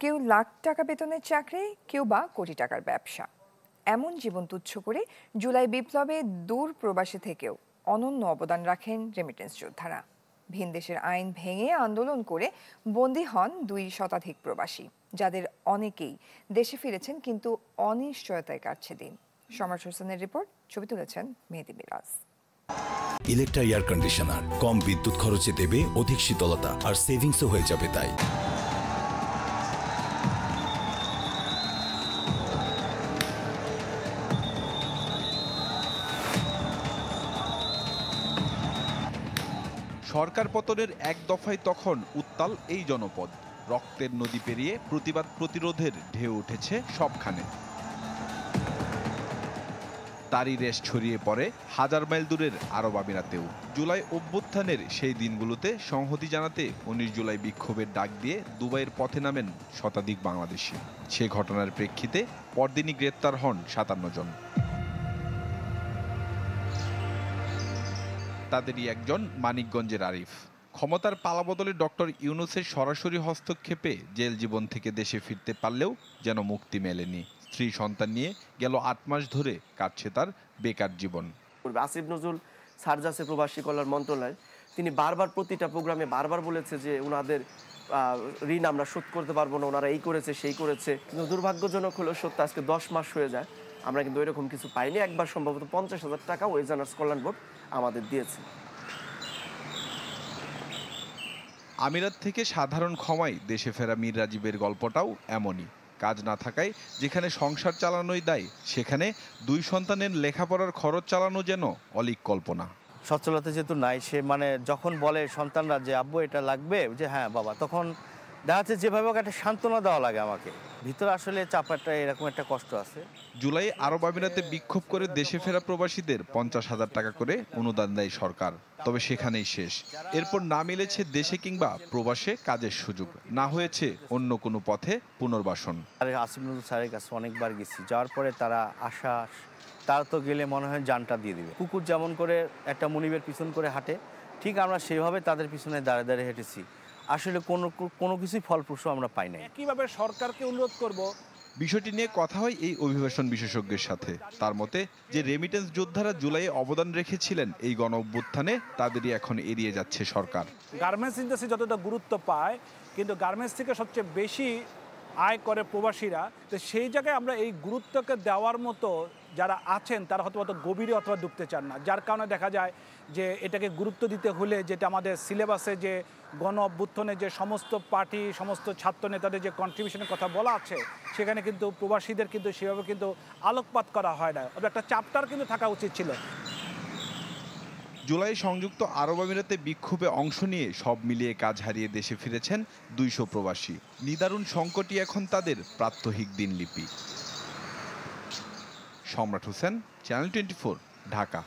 কেউ লাখ টাকা বেতনের চাকরি, কেউ বা কোটি টাকার ব্যবসা। এমন জীবন তুচ্ছ করে জুলাই বিপ্লবে দূর প্রবাসী থেকেও অনন্য অবদান রাখেন রেমিটেন্স যোদ্ধারা। ভিন দেশের আইন ভেঙে আন্দোলন করে বন্দী হন 2 শতাধিক প্রবাসী, যাদের অনেকেই দেশে ফিরেছেন, কিন্তু অনিশ্চয়তায় কাটছে দিন। সম্রাট হোসেনের রিপোর্ট, ছবি তুলেছেন মেহেদি মিরাজ। ইলেকট্রা এয়ার কন্ডিশনার কম বিদ্যুৎ খরচে দেবে অধিক শীতলতা, আর সেভিংসও হয়ে যাবে তাই। সরকার পতনের এক দফায় তখন উত্তাল এই জনপদ। রক্তের নদী পেরিয়ে প্রতিবাদ প্রতিরোধের ঢেউ উঠেছে সবখানে। তারই রেশ ছড়িয়ে পড়ে হাজার মাইল দূরের আরব আমিরাতেও। জুলাই অভ্যুত্থানের সেই দিনগুলোতে সংহতি জানাতে 19 জুলাই বিক্ষোভের ডাক দিয়ে দুবাইয়ের পথে নামেন শতাধিক বাংলাদেশি। সে ঘটনার প্রেক্ষিতে পরদিনই গ্রেপ্তার হন 57 জন। তাদেরই একজন মানিকগঞ্জের আরিফ। ক্ষমতার পালাবদলে ডক্টর ইউনূসের সরাসরি হস্তক্ষেপে জেল জীবন থেকে দেশে ফিরতে পারলেও যেন মুক্তি মেলেনি। স্ত্রী সন্তান নিয়ে গেল 8 মাস ধরে কাটছে তার বেকার জীবন। আসিফ নজরুল স্যার যাচ্ছে প্রবাসী কল্যাণ মন্ত্রণালয়, তিনি বারবার প্রতিটা প্রোগ্রামে বারবার বলেছে যে ওনাদের ঋণ আমরা শোধ করতে পারবো না, ওনারা এই করেছে সেই করেছে। কিন্তু দুর্ভাগ্যজনক হলো সত্য, আজকে 10 মাস হয়ে যায়, আমরা কিন্তু ওইরকম কিছু পাইনি। একবার সম্ভবত 50,000 টাকা ওয়েজানার্স কল্যাণ বোর্ড আমাদের দিয়েছে। আমিরাত থেকে সাধারণ ক্ষমায় দেশে ফেরা মীর রাজীবের গল্পটাও এমনই। কাজ না থাকায় যেখানে সংসার চালানোই দায়, সেখানে 2 সন্তানের লেখাপড়ার খরচ চালানো যেন অলীক কল্পনা। সচ্ছলতা যেহেতু নাই, সে যখন বলে সন্তানরা যে আব্বু এটা লাগবে, যে হ্যাঁ বাবা, তখন দেখা যাচ্ছে যেভাবে একটা সান্ত্বনা দেওয়া লাগে আমাকে, ভিতরে আসলে চাপাটা এরকম একটা কষ্ট আছে। জুলাই আরব আমিরাতে বিক্ষোভ করে দেশে ফেরা প্রবাসীদের 50,000 টাকা করে অনুদান দেয় সরকার, তবে সেখানেই শেষ। এরপর না মিলেছে দেশে কিংবা প্রবাসে কাজের সুযোগ, না হয়েছে অন্য কোনো পথে পুনর্বাসন। আসিফ নজরুল স্যারের কাছে অনেকবার গেছি, যাওয়ার পরে তারা তো গেলে মনে হয় জানটা দিয়ে দিবে। কুকুর যেমন করে একটা মনিবের পিছন করে হাঁটে, ঠিক আমরা সেভাবে তাদের পিছনে দাঁড়িয়ে দাঁড়িয়ে হেঁটেছি। আসলে কোনো কিছুই ফলপ্রসূ আমরা পাই নাই। কিভাবে সরকারকে অনুরোধ করব। বিষয়টি নিয়ে কথা হয় এই অভিবাসন বিশেষজ্ঞের সাথে। তার মতে, যে রেমিটেন্স যোদ্ধারা জুলাইয়ে অবদান রেখেছিলেন এই গণ অভ্যুত্থানে, তাদেরই এখন এড়িয়ে যাচ্ছে সরকার। গার্মেন্টস ইন্ডাস্ট্রি যতটা গুরুত্ব পায়, কিন্তু গার্মেন্টস থেকে সবচেয়ে বেশি আয় করে প্রবাসীরা, তো সেই জায়গায় আমরা এই গুরুত্বকে দেওয়ার মতো যারা আছেন তারা হয়তো অত গভীরে অথবা ডুবতে চান না। যার কারণে দেখা যায় যে এটাকে গুরুত্ব দিতে হলে, যেটা আমাদের সিলেবাসে যে গণ অভ্যুত্থানে যে সমস্ত পার্টি, সমস্ত ছাত্র নেতাদের যে কন্ট্রিবিউশনের কথা বলা আছে, সেখানে কিন্তু প্রবাসীদের কিন্তু সেভাবে কিন্তু আলোকপাত করা হয় না। একটা চ্যাপ্টার কিন্তু থাকা উচিত ছিল। জুলাই সংযুক্ত আরব আমিরাতে বিক্ষোভে অংশ নিয়ে সব মিলিয়ে কাজ হারিয়ে দেশে ফিরেছেন 200 প্রবাসী। নিদারুণ সংকটই এখন তাদের প্রাত্যহিক দিনলিপি। সম্রাট হোসেন, চ্যানেল 24, ঢাকা।